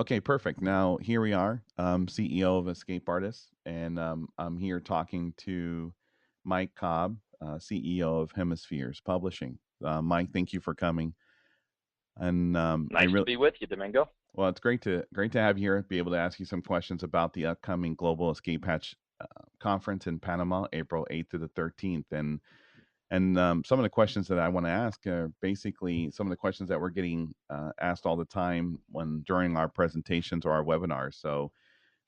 Okay, perfect. Now here we are, CEO of EscapeArtist, and I'm here talking to Mike Cobb, CEO of Hemispheres Publishing. Mike, thank you for coming, and I Nice to really be with you, Domingo. well, it's great to have you here. Be able to ask you some questions about the upcoming Global Escape Hatch conference in Panama, April 8th to the 13th, and some of the questions that I want to ask are basically some of the questions that we're getting asked all the time when during our presentations or our webinars. So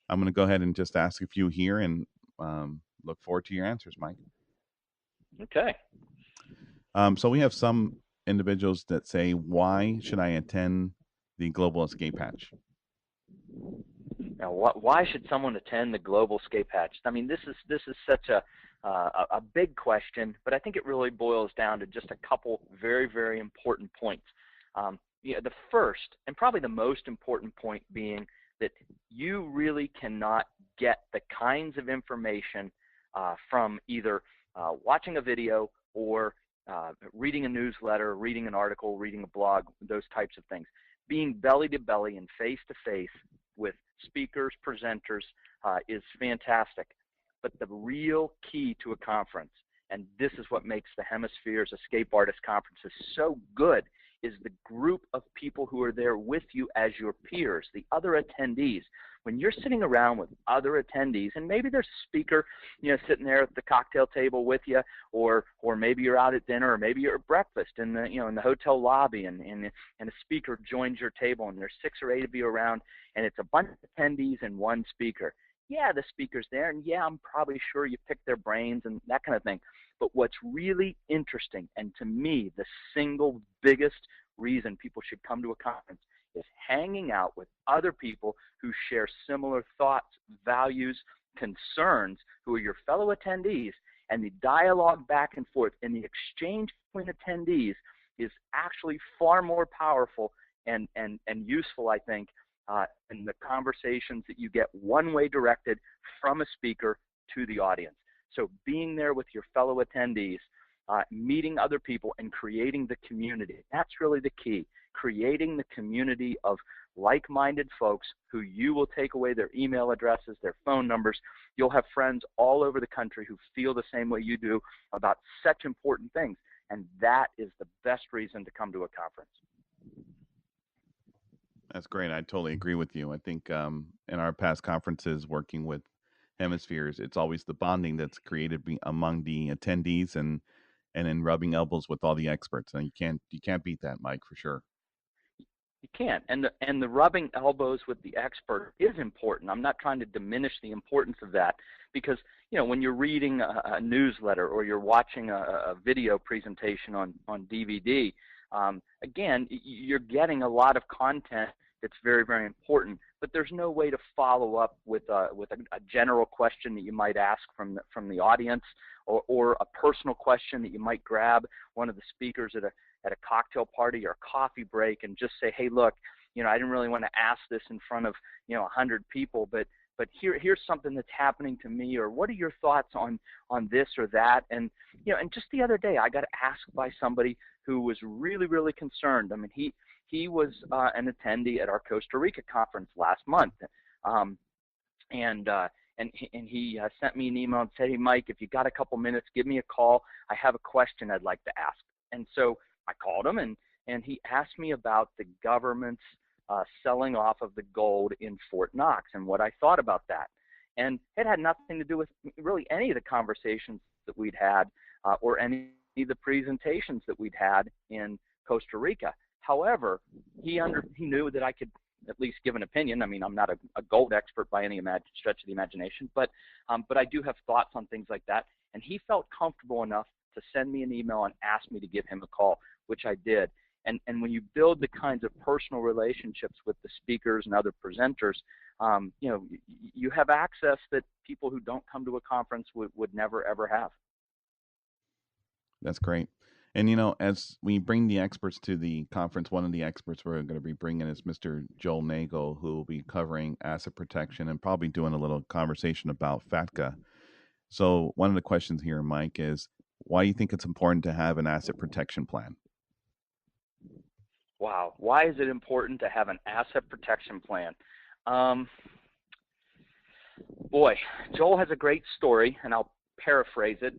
I'm going to go ahead and just ask a few here and look forward to your answers, Mike. Okay. So we have some individuals that say, "Why should I attend the Global Escape Hatch?" Now, why should someone attend the Global Escape Hatch? I mean, this is such a big question, but I think it really boils down to just a couple very important points. The first and probably the most important point being that you really cannot get the kinds of information from either watching a video or reading a newsletter, reading an article, reading a blog, those types of things. Being belly to belly and face to face with speakers, presenters is fantastic. But the real key to a conference, and this is what makes the Hemispheres EscapeArtist conferences so good, is the group of people who are there with you as your peers, the other attendees. When you're sitting around with other attendees, and maybe there's a speaker, sitting there at the cocktail table with you, or maybe you're out at dinner, or maybe you're at breakfast in the in the hotel lobby, and a speaker joins your table, and there's 6 or 8 of you around, and it's a bunch of attendees and one speaker. Yeah, the speaker's there, and yeah, I'm probably sure you picked their brains and that kind of thing. But what's really interesting, and to me, the single biggest reason people should come to a conference is hanging out with other people who share similar thoughts, values, concerns, who are your fellow attendees, and the dialogue back and forth and the exchange between attendees is actually far more powerful and useful, I think, in the conversations that you get one-way directed from a speaker to the audience. So being there with your fellow attendees, meeting other people and creating the community, that's really the key. Creating the community of like-minded folks who you will take away their email addresses, their phone numbers. You'll have friends all over the country who feel the same way you do about such important things. And that is the best reason to come to a conference. That's great. I totally agree with you. I think in our past conferences working with Hemispheres, it's always the bonding that's created among the attendees and then rubbing elbows with all the experts. And you can't beat that, Mike, for sure. You can't. And the rubbing elbows with the expert is important. I'm not trying to diminish the importance of that because, when you're reading a newsletter or you're watching a video presentation on DVD, again, you're getting a lot of content that's very important, but there's no way to follow up with a general question that you might ask from the audience, or a personal question that you might grab one of the speakers at a cocktail party or coffee break and just say, hey, look, I didn't really want to ask this in front of 100 people, but here's something that's happening to me, or what are your thoughts on this or that? And and just the other day I got asked by somebody who was really concerned. I mean, he was an attendee at our Costa Rica conference last month, and he sent me an email and said, hey, Mike, if you got a couple minutes, give me a call. I have a question I'd like to ask. And so I called him, and he asked me about the government's selling off of the gold in Fort Knox and what I thought about that. And it had nothing to do with really any of the conversations that we'd had or any of the presentations that we'd had in Costa Rica. However, he knew that I could at least give an opinion. I mean, I'm not a gold expert by any stretch of the imagination, but I do have thoughts on things like that. And he felt comfortable enough to send me an email and ask me to give him a call, which I did. And when you build the kinds of personal relationships with the speakers and other presenters, you have access that people who don't come to a conference would never ever have. That's great. And as we bring the experts to the conference, one of the experts we're going to be bringing is Mr. Joel Nagel, who will be covering asset protection and probably doing a little conversation about FATCA. So one of the questions here, Mike, is why do you think it's important to have an asset protection plan? Wow. Why is it important to have an asset protection plan? Um, Boy, Joel has a great story, and I'll paraphrase it,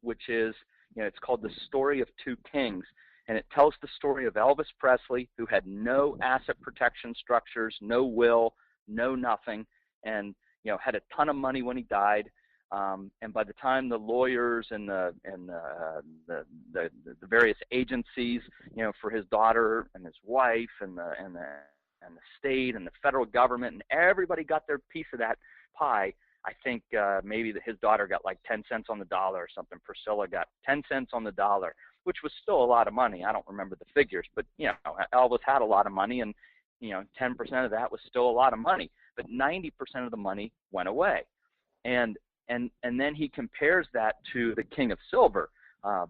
which is, it's called The Story of Two Kings. And it tells the story of Elvis Presley, who had no asset protection structures, no will, no nothing, and, had a ton of money when he died. And by the time the lawyers and the various agencies, for his daughter and his wife and the state and the federal government and everybody got their piece of that pie, I think maybe his daughter got like 10 cents on the dollar or something. Priscilla got 10 cents on the dollar, which was still a lot of money. I don't remember the figures, but Elvis had a lot of money, and 10% of that was still a lot of money. But 90% of the money went away, and then he compares that to the King of Silver,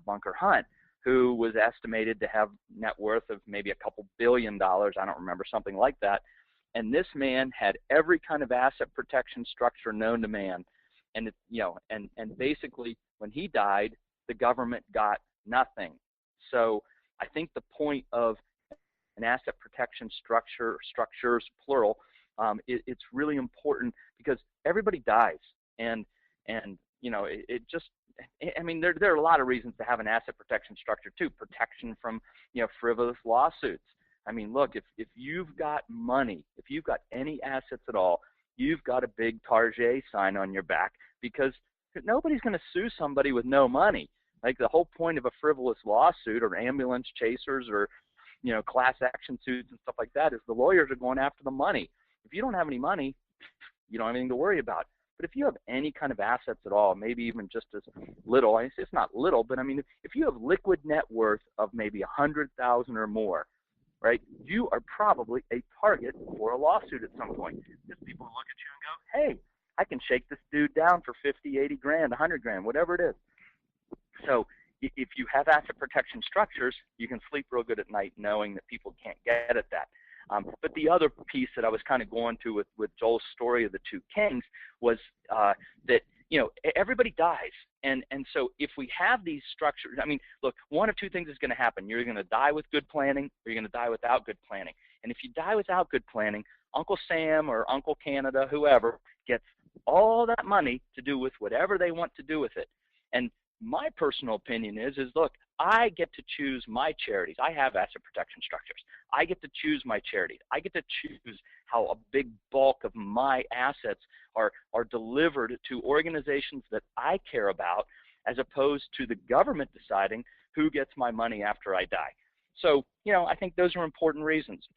Bunker Hunt, who was estimated to have net worth of maybe a couple $1 billion. I don't remember, something like that. And this man had every kind of asset protection structure known to man. And, and basically when he died, the government got nothing. So I think the point of an asset protection structures, plural, it's really important because everybody dies. And it just, I mean, there are a lot of reasons to have an asset protection structure too. Protection from, frivolous lawsuits. I mean, look, if you've got money, if you've got any assets at all, you've got a big Target sign on your back, because nobody's going to sue somebody with no money. Like, the whole point of a frivolous lawsuit or ambulance chasers or, class action suits and stuff like that is the lawyers are going after the money. If you don't have any money, you don't have anything to worry about. But if you have any kind of assets at all, maybe even just as little, it's not little, but I mean, if you have liquid net worth of maybe 100,000 or more, right, you are probably a target for a lawsuit at some point. Because people look at you and go, hey, I can shake this dude down for 50, 80 grand, 100 grand, whatever it is. So if you have asset protection structures, you can sleep real good at night knowing that people can't get at that. But the other piece that I was kind of going to with Joel's story of the two kings was that, everybody dies. And so if we have these structures, I mean, look, one of two things is going to happen. You're going to die with good planning, or you're going to die without good planning. And if you die without good planning, Uncle Sam or Uncle Canada, whoever, gets all that money to do with whatever they want to do with it. And my personal opinion is look, I get to choose my charities. I have asset protection structures. I get to choose my charities. I get to choose how a big bulk of my assets are delivered to organizations that I care about, as opposed to the government deciding who gets my money after I die. So, I think those are important reasons.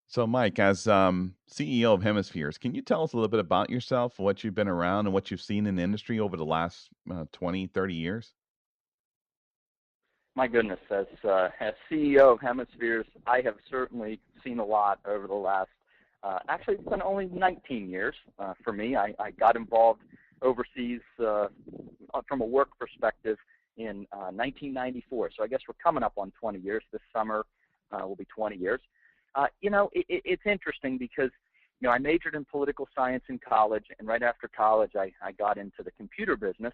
So, Mike, as CEO of Hemispheres, can you tell us a little bit about yourself, what you've been around, and what you've seen in the industry over the last 20, 30 years? My goodness, as CEO of Hemispheres, I have certainly seen a lot over the last, actually it's been only 19 years for me. I got involved overseas from a work perspective in 1994. So I guess we're coming up on 20 years. This summer will be 20 years. It's interesting because, I majored in political science in college, and right after college, I got into the computer business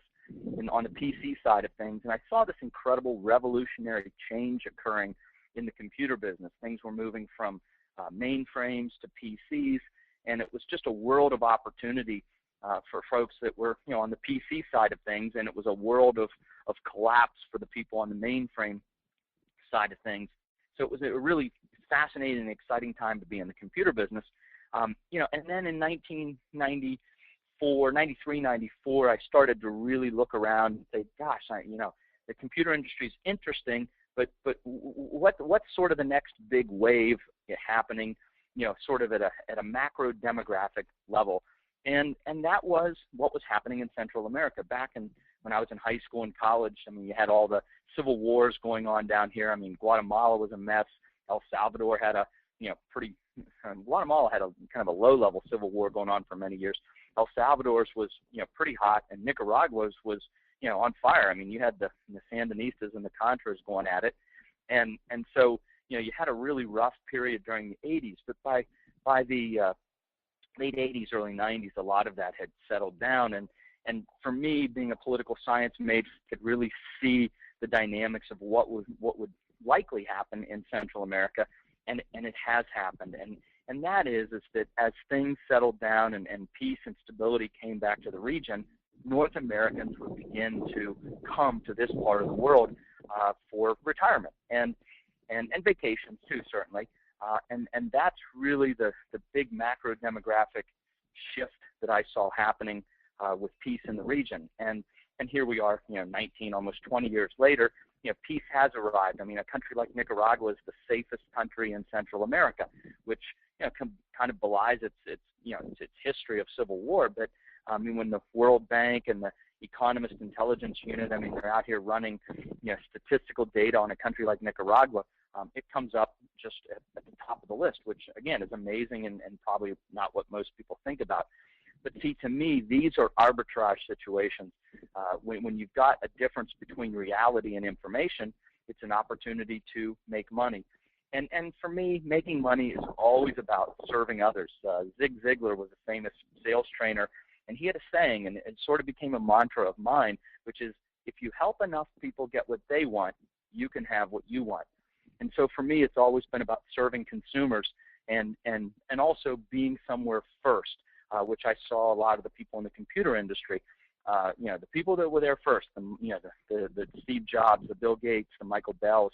on the PC side of things, and I saw this incredible revolutionary change occurring in the computer business. Things were moving from mainframes to PCs, and it was just a world of opportunity for folks that were, on the PC side of things, and it was a world of collapse for the people on the mainframe side of things. So it was a really fascinating and exciting time to be in the computer business. And then in 93, 94, I started to really look around and say, gosh, the computer industry is interesting, but what's sort of the next big wave happening, sort of at a macro demographic level. And that was what was happening in Central America back when I was in high school and college. I mean, you had all the civil wars going on down here. I mean, Guatemala was a mess. El Salvador had Guatemala had a kind of a low-level civil war going on for many years. El Salvador's was, pretty hot, and Nicaragua's was, on fire. I mean, you had the Sandinistas and the Contras going at it, and so, you had a really rough period during the 80s. But by the late 80s, early 90s, a lot of that had settled down, and for me, being a political science major, could really see the dynamics of what would likely happen in Central America, and it has happened. And that is that as things settled down and peace and stability came back to the region, North Americans would begin to come to this part of the world for retirement and vacations too, certainly. And that's really the big macro demographic shift that I saw happening with peace in the region. And here we are, 19, almost 20 years later, peace has arrived. I mean, a country like Nicaragua is the safest country in Central America, which kind of belies its history of civil war. But I mean, when the World Bank and the Economist Intelligence Unit, I mean, they're out here running, statistical data on a country like Nicaragua, it comes up just at the top of the list, which again is amazing and probably not what most people think about. But see, to me, these are arbitrage situations. When you've got a difference between reality and information, it's an opportunity to make money. And for me, making money is always about serving others. Zig Ziglar was a famous sales trainer, and he had a saying, and it sort of became a mantra of mine, which is, if you help enough people get what they want, you can have what you want. And so for me, it's always been about serving consumers and also being somewhere first, which I saw a lot of the people in the computer industry. The people that were there first, the Steve Jobs, the Bill Gates, the Michael Bells,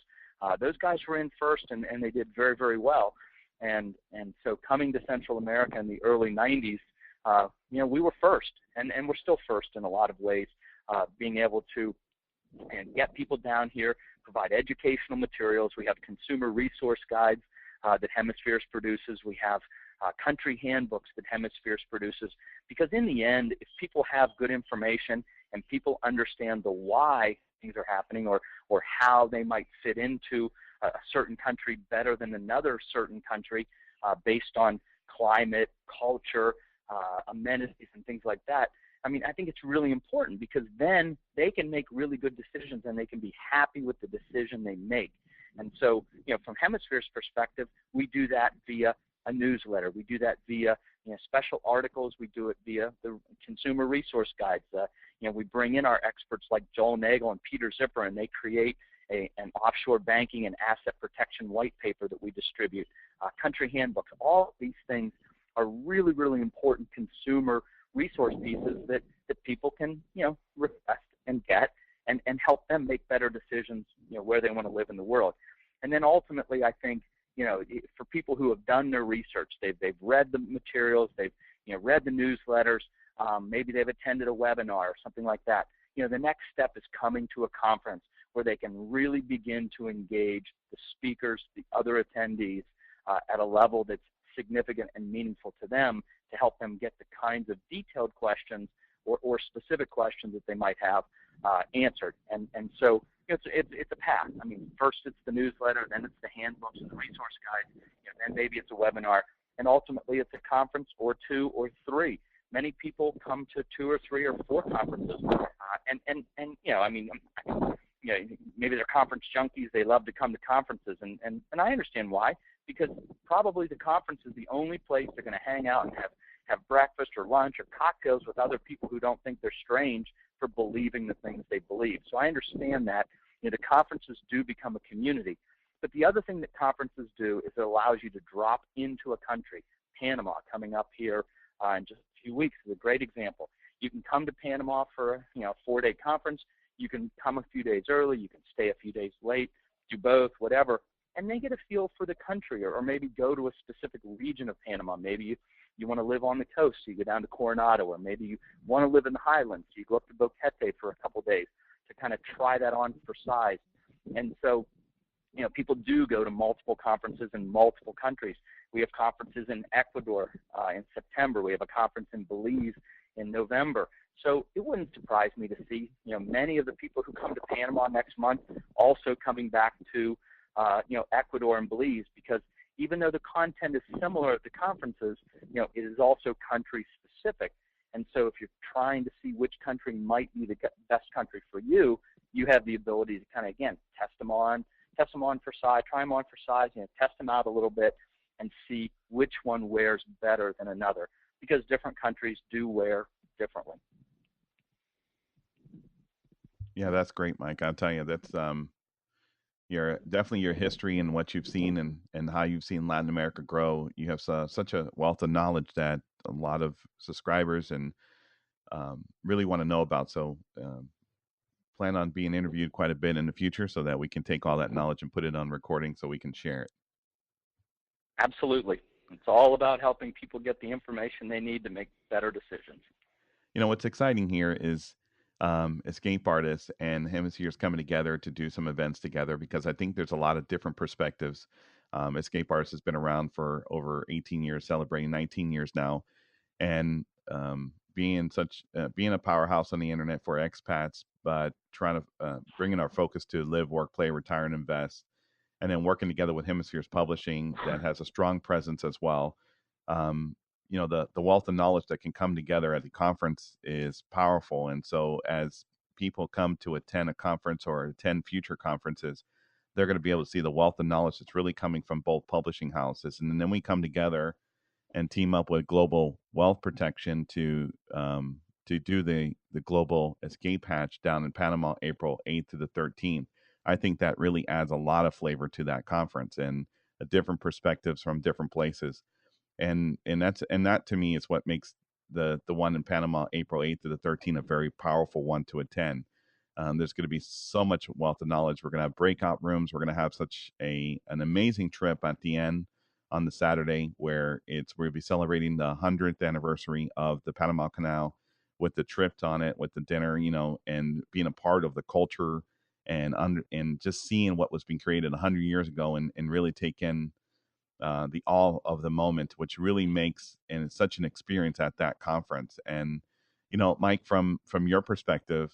those guys were in first, and they did very, very well. And so coming to Central America in the early 90s, we were first, and we're still first in a lot of ways, being able to get people down here, provide educational materials. We have consumer resource guides that Hemispheres produces. We have country handbooks that Hemispheres produces, because in the end, if people have good information and people understand the why things are happening, or how they might fit into a certain country better than another certain country based on climate, culture, amenities, and things like that, I mean, I think it's really important, because then they can make really good decisions and they can be happy with the decision they make. And so, from Hemisphere's perspective, we do that via a newsletter. We do that via special articles. We do it via the consumer resource guides. We bring in our experts like Joel Nagel and Peter Zipper, and they create an offshore banking and asset protection white paper that we distribute. Country handbooks. All of these things are really, really important consumer resource pieces that people can request and get and help them make better decisions where they want to live in the world. And then ultimately, I think for people who have done their research, they've read the materials, they've read the newsletters, maybe they've attended a webinar or something like that. The next step is coming to a conference where they can really begin to engage the speakers, the other attendees at a level that's significant and meaningful to them, to help them get the kinds of detailed questions or specific questions that they might have answered. And so it's a path. I mean, first it's the newsletter, then it's the handbooks and the resource guides, then maybe it's a webinar, and ultimately it's a conference or two or three. Many people come to 2 or 3 or 4 conferences, maybe they're conference junkies. They love to come to conferences, and I understand why, because probably the conference is the only place they're going to hang out and have breakfast or lunch or cocktails with other people who don't think they're strange for believing the things they believe. So I understand that the conferences do become a community. But the other thing that conferences do is it allows you to drop into a country. Panama, coming up here in just a few weeks, is a great example. You can come to Panama for a 4-day conference. You can come a few days early. You can stay a few days late, do both, whatever. And they get a feel for the country, or maybe go to a specific region of Panama. Maybe you want to live on the coast, so you go down to Coronado, or maybe you want to live in the highlands, so you go up to Boquete for a couple days to kind of try that on for size. And so, people do go to multiple conferences in multiple countries. We have conferences in Ecuador in September. We have a conference in Belize in November. So it wouldn't surprise me to see, many of the people who come to Panama next month also coming back to Ecuador and Belize, because even though the content is similar at the conferences, it is also country specific. And so if you're trying to see which country might be the best country for you, you have the ability to kind of, again, test them on for size, try them on for size, test them out a little bit and see which one wears better than another, because different countries do wear differently. Yeah, that's great, Mike. I'll tell you, that's your definitely your history and what you've seen and how you've seen Latin America grow. You have such a wealth of knowledge that a lot of subscribers and really want to know about. So plan on being interviewed quite a bit in the future so that we can take all that knowledge and put it on recording so we can share it. Absolutely. It's all about helping people get the information they need to make better decisions. You know, what's exciting here is escape artists and hemispheres coming together to do some events together because I think there's a lot of different perspectives. Escape artists has been around for over 18 years, celebrating 19 years now, and being a powerhouse on the internet for expats, but trying to bringing our focus to live, work, play, retire, and invest, and then working together with Hemispheres Publishing that has a strong presence as well. Um, you know, the wealth of knowledge that can come together at the conference is powerful, and so as people come to attend a conference or attend future conferences, they're going to be able to see the wealth of knowledge that's really coming from both publishing houses, and then we come together and team up with Global Wealth Protection to do the global escape hatch down in Panama, April 8th to the 13th. I think that really adds a lot of flavor to that conference and different perspectives from different places. And that to me is what makes the one in Panama, April 8th to the 13th, a very powerful one to attend. There's going to be so much wealth of knowledge. We're going to have breakout rooms. We're going to have such an amazing trip at the end on the Saturday where we'll be celebrating the 100th anniversary of the Panama Canal with the trip on it, with the dinner, you know, and being a part of the culture and just seeing what was being created 100 years ago and really take in the all of the moment, which really makes and it's such an experience at that conference. And you know, Mike, from your perspective,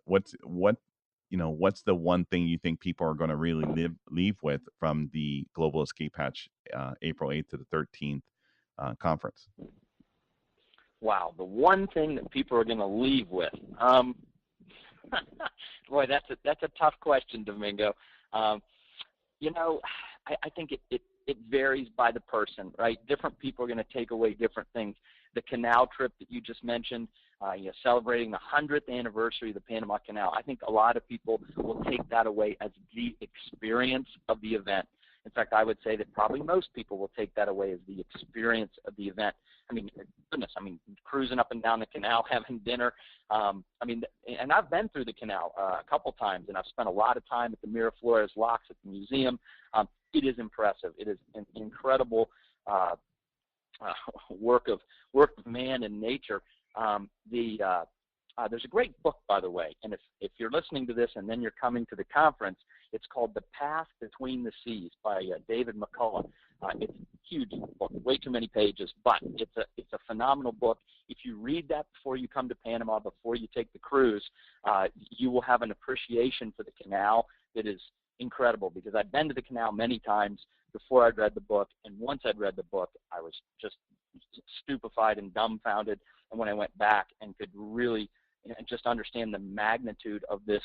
what's the one thing you think people are going to really leave with from the Global Escape Hatch April 8th to the 13th conference? Wow, the one thing that people are going to leave with. Boy, that's a tough question, Domingo. Um, you know, I think it varies by the person, right? Different people are going to take away different things. The canal trip that you just mentioned, celebrating the 100th anniversary of the Panama Canal, I think a lot of people will take that away as the experience of the event. In fact, I would say that probably most people will take that away as the experience of the event. I mean, goodness, I mean, cruising up and down the canal, having dinner. I mean, and I've been through the canal a couple times, and I've spent a lot of time at the Miraflores locks at the museum. It is impressive. It is an incredible uh, work of man and nature. There's a great book, by the way, and if you're listening to this and then you're coming to the conference, it's called The Path Between the Seas by David McCullough. It's a huge book, way too many pages, but it's a phenomenal book. If you read that before you come to Panama, before you take the cruise, you will have an appreciation for the canal that is incredible, because I'd been to the canal many times before I'd read the book, and once I'd read the book, I was just stupefied and dumbfounded. And when I went back and could really just understand the magnitude of this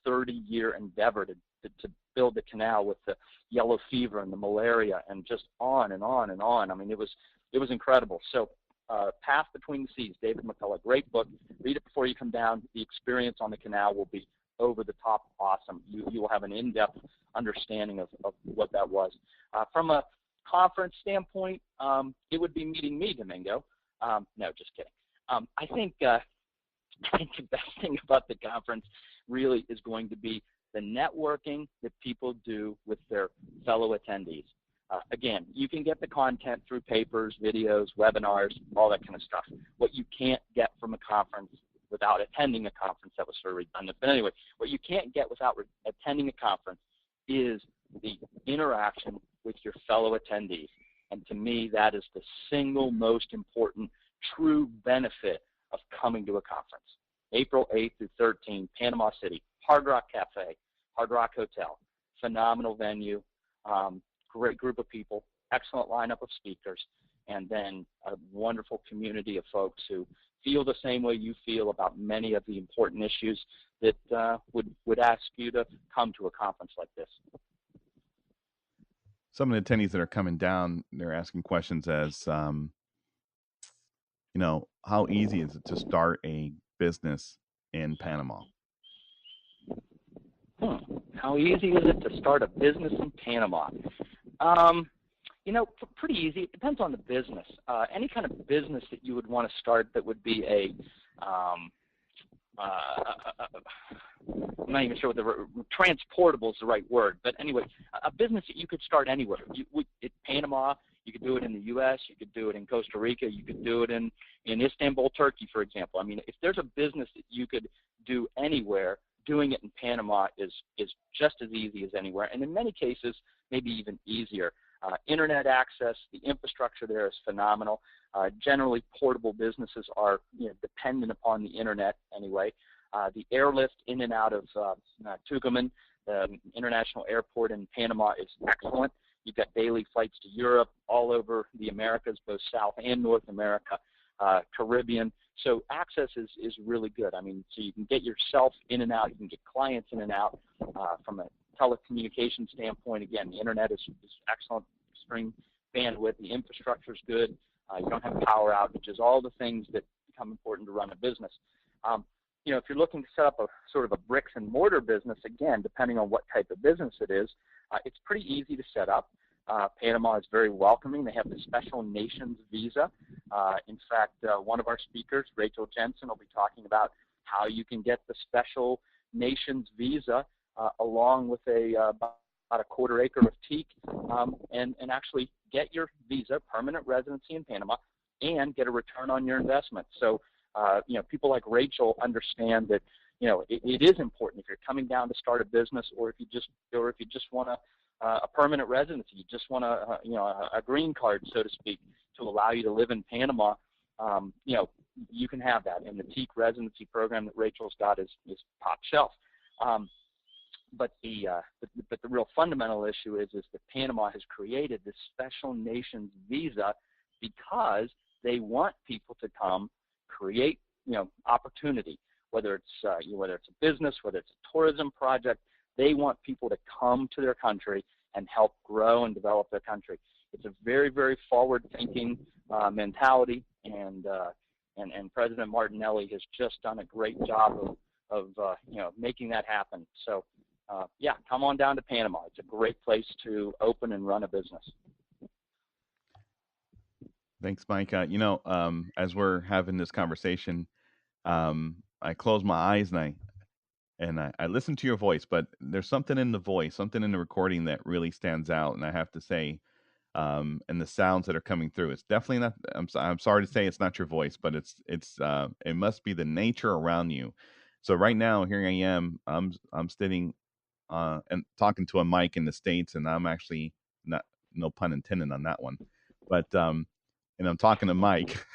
30-year endeavor to build the canal with the yellow fever and the malaria and just on and on and on. I mean, it was incredible. So Path Between the Seas, David McCullough, great book. Read it before you come down. The experience on the canal will be over the top awesome. You will have an in-depth understanding of what that was. From a conference standpoint, it would be meeting me, Domingo. No, just kidding. I think the best thing about the conference really is going to be the networking that people do with their fellow attendees. Again, you can get the content through papers, videos, webinars, all that kind of stuff. What you can't get from a conference without attending a conference, that was sort of redundant. But anyway, what you can't get without attending a conference is the interaction with your fellow attendees. And to me, that is the single most important true benefit of coming to a conference. April 8th through 13th, Panama City, Hard Rock Cafe, Hard Rock Hotel, phenomenal venue, great group of people, excellent lineup of speakers, and then a wonderful community of folks who feel the same way you feel about many of the important issues that would ask you to come to a conference like this. Some of the attendees that are coming down, they're asking questions as, how easy is it to start a business in Panama? How easy is it to start a business in Panama? Um, pretty easy. It depends on the business. Any kind of business that you would want to start that would be um, I'm not even sure what transportable is the right word, but anyway, a business that you could start anywhere. In Panama, you could do it in the U.S., you could do it in Costa Rica, you could do it in Istanbul, Turkey, for example. I mean, if there's a business that you could do anywhere, doing it in Panama is just as easy as anywhere, and in many cases, maybe even easier. Internet access, the infrastructure there is phenomenal. Generally, portable businesses are dependent upon the internet anyway. The airlift in and out of Tucumán, the international airport in Panama, is excellent. You've got daily flights to Europe, all over the Americas, both South and North America, Caribbean. So access is really good. I mean, so you can get yourself in and out. You can get clients in and out from a telecommunication standpoint. Again, the internet is excellent, extreme bandwidth. The infrastructure is good. You don't have power outages, all the things that become important to run a business. If you're looking to set up a sort of a bricks and mortar business, again, depending on what type of business it is, it's pretty easy to set up. Panama is very welcoming. They have the Special Nations Visa. In fact, one of our speakers, Rachel Jensen, will be talking about how you can get the Special Nations Visa along with about a quarter acre of teak and actually get your visa, permanent residency in Panama, and get a return on your investment. So, people like Rachel understand that, it is important if you're coming down to start a business, or if you just want a permanent residency, you just want a green card, so to speak, to allow you to live in Panama. You can have that, and the teak residency program that Rachel's got is top shelf. But the real fundamental issue is that Panama has created this Special Nations Visa because they want people to come create opportunity, whether it's a business, whether it's a tourism project. They want people to come to their country and help grow and develop their country. It's a very, very forward-thinking mentality, and President Martinelli has just done a great job of making that happen. So. Come on down to Panama. It's a great place to open and run a business. Thanks, Mike. As we're having this conversation, I close my eyes and I listen to your voice, but there's something in the voice, something in the recording that really stands out, and I have to say, and the sounds that are coming through, it's definitely not. I'm sorry to say it's not your voice, but it must be the nature around you. So right now, here I am. I'm sitting and talking to a mic in the States, and I'm actually not, no pun intended on that one, but and I'm talking to Mike,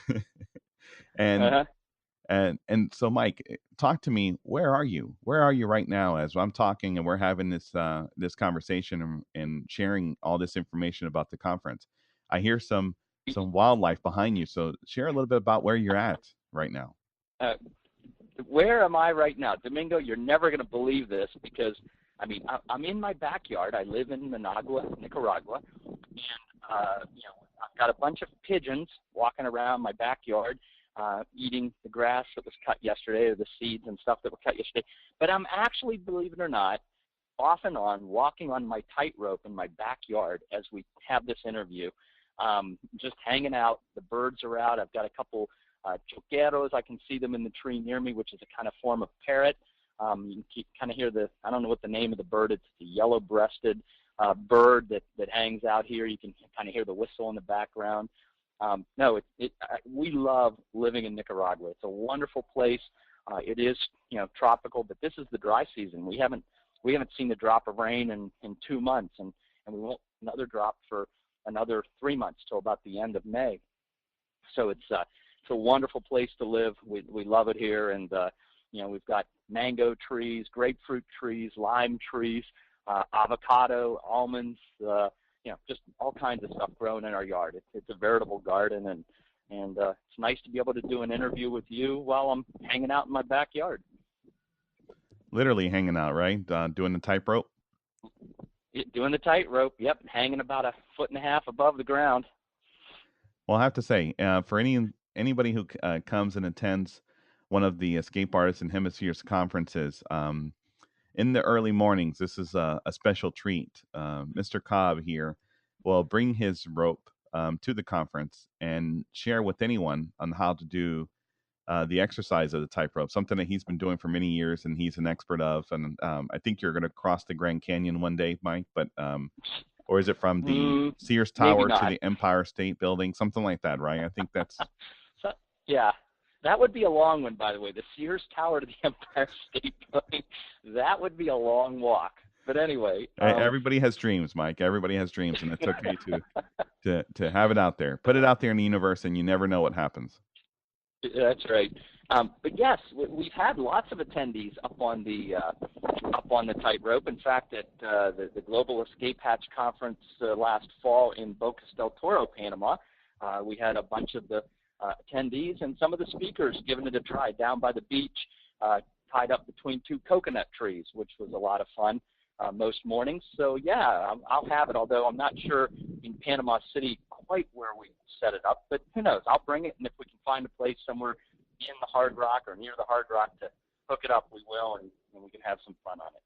and Uh-huh. so Mike, talk to me. Where are you? Where are you right now? As I'm talking and we're having this conversation and sharing all this information about the conference, I hear some wildlife behind you. So share a little bit about where you're at right now. Uh, where am I right now? Domingo, you're never going to believe this because, I'm in my backyard. I live in Managua, Nicaragua, and, I've got a bunch of pigeons walking around my backyard eating the grass that was cut yesterday, or the seeds and stuff that were cut yesterday. But I'm actually, believe it or not, off and on walking on my tightrope in my backyard as we have this interview, just hanging out. The birds are out. I've got a couple choqueros. I can see them in the tree near me, which is a kind of form of parrot. You can kind of hear I don't know what the name of the bird. It's the yellow-breasted bird that hangs out here. You can kind of hear the whistle in the background. We love living in Nicaragua. It's a wonderful place. It is, tropical, but this is the dry season. We haven't seen a drop of rain in 2 months, and we won't another drop for another 3 months till about the end of May. So it's a wonderful place to live. We love it here, and we've got mango trees, grapefruit trees, lime trees, avocado, almonds, just all kinds of stuff growing in our yard. It's a veritable garden, and it's nice to be able to do an interview with you while I'm hanging out in my backyard. Literally hanging out, right? Doing the tightrope. Doing the tightrope. Yep, hanging about 1.5 feet above the ground. Well, I have to say, for anybody who comes and attends one of the Escape Artists and Hemispheres conferences, in the early mornings, this is a special treat. Mr. Cobb here will bring his rope to the conference and share with anyone on how to do the exercise of the tightrope, something that he's been doing for many years and he's an expert of. And I think you're going to cross the Grand Canyon one day, Mike, but or is it from the Sears Maybe Tower to not. the Empire State Building, something like that, right? I think that's So, yeah, that would be a long one, by the way. The Sears Tower to the Empire State Building, that would be a long walk. But anyway, everybody has dreams, Mike. Everybody has dreams, and it's okay to have it out there. Put it out there in the universe, and you never know what happens. That's right. But yes, we've had lots of attendees up on the tightrope. In fact, at the Global Escape Hatch Conference last fall in Bocas del Toro, Panama, we had a bunch of the attendees and some of the speakers giving it a try down by the beach, tied up between two coconut trees, which was a lot of fun most mornings. So yeah, I'll have it, although I'm not sure in Panama City quite where we set it up, but who knows, I'll bring it, and if we can find a place somewhere in the Hard Rock or near the Hard Rock to hook it up, we will, and we can have some fun on it.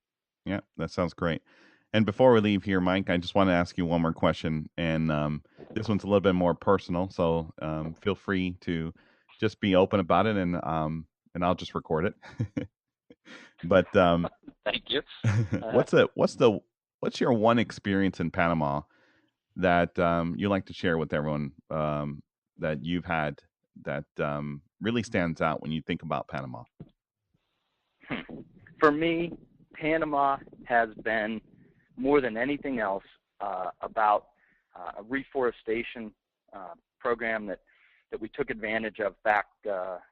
Yeah, that sounds great. And before we leave here, Mike, I just want to ask you one more question, and this one's a little bit more personal, so feel free to just be open about it, and I'll just record it. But thank you. what's your one experience in Panama that you like to share with everyone that you've had that really stands out when you think about Panama? For me, Panama has been more than anything else about a reforestation program that we took advantage of back,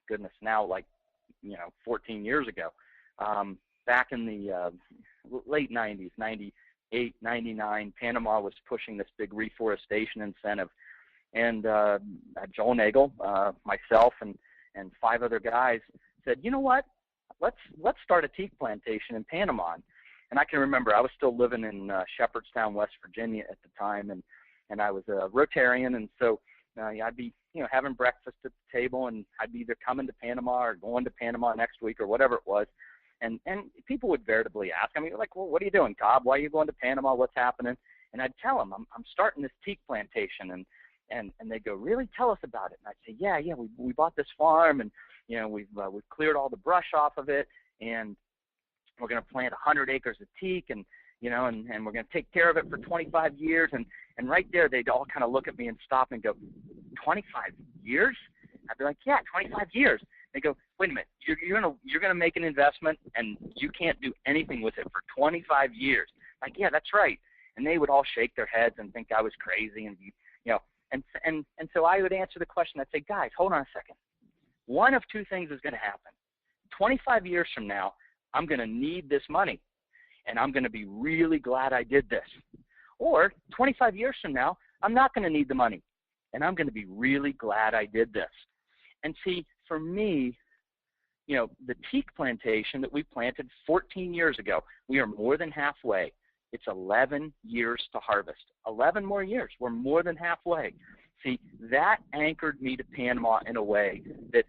goodness, now like 14 years ago. Back in the late 90s, 98, 99, Panama was pushing this big reforestation incentive. And Joel Nagel, myself, and 5 other guys said, you know what? Let's start a teak plantation in Panama. And I can remember I was still living in Shepherdstown, West Virginia at the time, and I was a Rotarian, and so I'd be having breakfast at the table, and I'd be either coming to Panama or going to Panama next week or whatever it was. And people would veritably ask, I mean, like, well, what are you doing, Cobb? Why are you going to Panama? What's happening? And I'd tell them, I'm starting this teak plantation, and they'd go, really? Tell us about it. And I'd say, yeah, we bought this farm, and we've cleared all the brush off of it, and we're going to plant 100 acres of teak, and and we're going to take care of it for 25 years. And right there, they'd all kind of look at me and stop and go, 25 years? I'd be like, yeah, 25 years. They go, wait a minute, you're gonna make an investment and you can't do anything with it for 25 years. Like, yeah, that's right. And they would all shake their heads and think I was crazy, and and so I would answer the question. I'd say, guys, hold on a second. One of two things is going to happen. 25 years from now, I'm going to need this money, and I'm going to be really glad I did this. Or 25 years from now, I'm not going to need the money, and I'm going to be really glad I did this. And see, for me, the teak plantation that we planted 14 years ago, we are more than halfway. It's 11 years to harvest. 11 more years. We're more than halfway. See, that anchored me to Panama in a way that,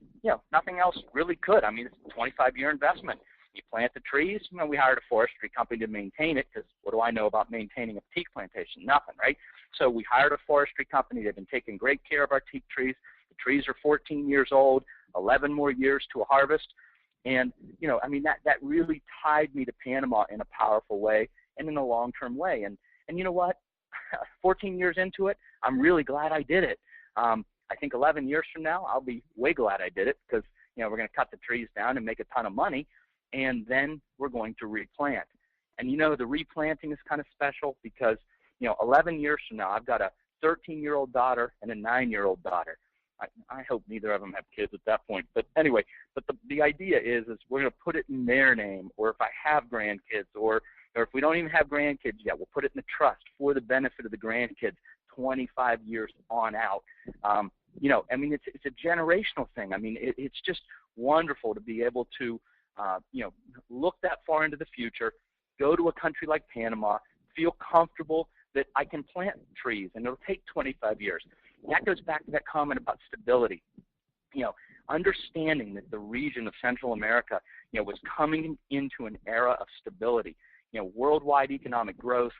nothing else really could. I mean, it's a 25-year investment. You plant the trees. We hired a forestry company to maintain it, because what do I know about maintaining a teak plantation? Nothing, right? So we hired a forestry company. They've been taking great care of our teak trees. The trees are 14 years old, 11 more years to a harvest. And, that really tied me to Panama in a powerful way and in a long-term way. And you know what? 14 years into it, I'm really glad I did it. I think 11 years from now, I'll be way glad I did it, because, we're going to cut the trees down and make a ton of money, and then we're going to replant. And, the replanting is kind of special because, 11 years from now, I've got a 13-year-old daughter and a 9-year-old daughter. I hope neither of them have kids at that point. But anyway, the idea is we're going to put it in their name, or if I have grandkids, or if we don't even have grandkids yet, we'll put it in the trust for the benefit of the grandkids 25 years on out. It's a generational thing. I mean, it's just wonderful to be able to, look that far into the future, go to a country like Panama, feel comfortable that I can plant trees, and it'll take 25 years. And that goes back to that comment about stability. understanding that the region of Central America, was coming into an era of stability, worldwide economic growth,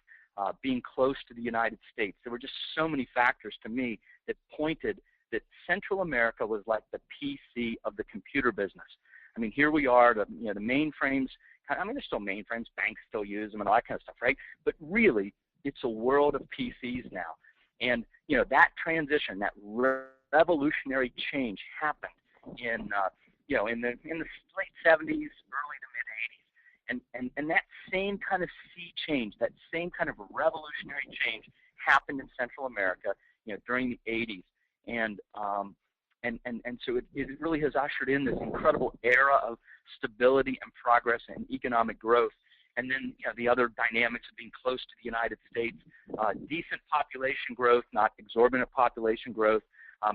being close to the United States. There were just so many factors to me that pointed that Central America was like the PC of the computer business. I mean, here we are, the mainframes. I mean, there's still mainframes, banks still use them and all that kind of stuff, right? But really, it's a world of PCs now. And, that transition, that revolutionary change happened in, in the late 70s, early to mid 80s. And that same kind of sea change, that same kind of revolutionary change happened in Central America, during the 80s. And so it really has ushered in this incredible era of stability and progress and economic growth. And then the other dynamics of being close to the United States, decent population growth, not exorbitant population growth.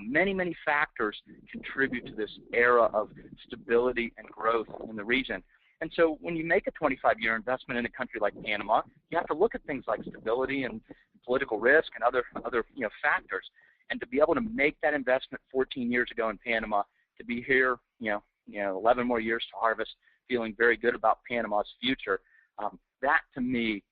Many, many factors contribute to this era of stability and growth in the region. And so when you make a 25-year investment in a country like Panama, you have to look at things like stability and political risk and other factors. And to be able to make that investment 14 years ago in Panama, to be here, 11 more years to harvest, feeling very good about Panama's future, that to me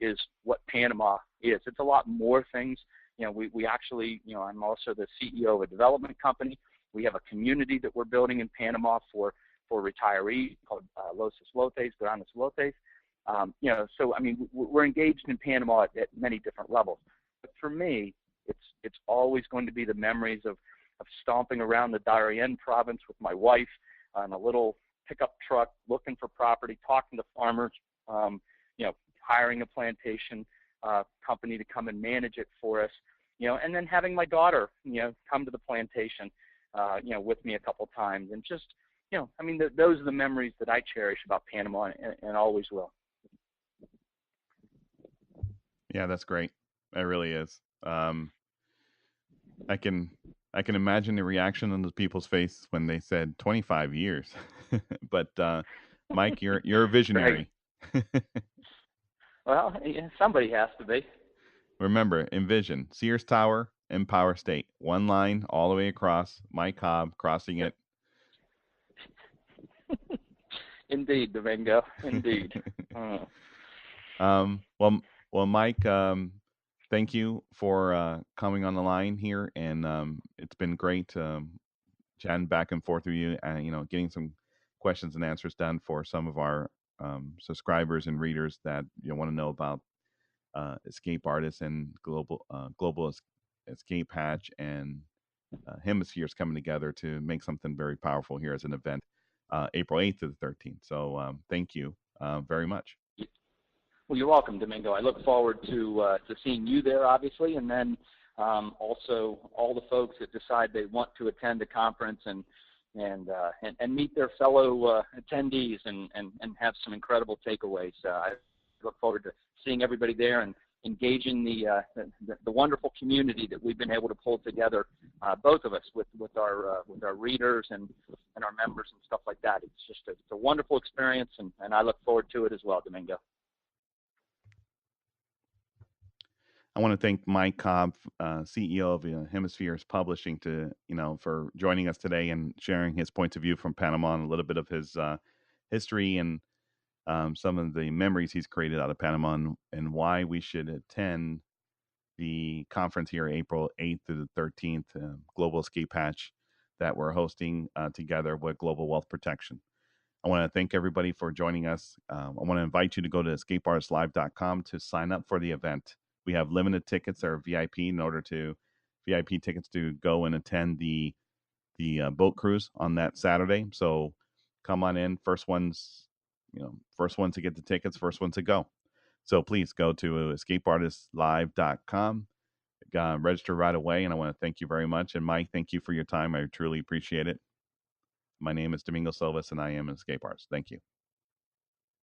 is what Panama is. It's a lot more things. We actually, I'm also the CEO of a development company. We have a community that we're building in Panama for retirees called Los Islotes, Grandes Islotes. So I mean, we're engaged in Panama at many different levels. But for me, it's always going to be the memories of stomping around the Darien province with my wife on a little pickup truck, looking for property, talking to farmers, hiring a plantation company to come and manage it for us, and then having my daughter, come to the plantation, with me a couple times, and just, I mean, those are the memories that I cherish about Panama and always will. Yeah, that's great. It really is. I can imagine the reaction on the people's face when they said 25 years. But Mike, you're a visionary. Well, yeah, somebody has to be. Remember, envision Sears Tower, Empower State, one line all the way across. Mike Cobb crossing it. Indeed, Domingo. Indeed. Well, Mike, thank you for coming on the line here, and it's been great chatting back and forth with you, and getting some questions and answers done for some of our subscribers and readers that want to know about EscapeArtist and global escape hatch and Hemispheres coming together to make something very powerful here as an event, April 8th to the 13th. So thank you very much. Well, you're welcome, Domingo. I look forward to seeing you there, obviously, and then also all the folks that decide they want to attend the conference and meet their fellow attendees and have some incredible takeaways. I look forward to seeing everybody there and engaging the wonderful community that we've been able to pull together, both of us with our readers and our members and stuff like that. It's just it's a wonderful experience, and I look forward to it as well, Domingo. I want to thank Mike Cobb, CEO of Hemispheres Publishing, for joining us today and sharing his points of view from Panama and a little bit of his history and some of the memories he's created out of Panama and why we should attend the conference here, April 8th through the 13th, Global Escape Hatch, that we're hosting together with Global Wealth Protection. I want to thank everybody for joining us. I want to invite you to go to escapeartistlive.com to sign up for the event. We have limited tickets that are VIP VIP tickets to go and attend the boat cruise on that Saturday. So come on in. First ones to get the tickets, first ones to go. So please go to escapeartistlive.com. Register right away. And I want to thank you very much. And Mike, thank you for your time. I truly appreciate it. My name is Domingo Silvas, and I am an escape artist. Thank you.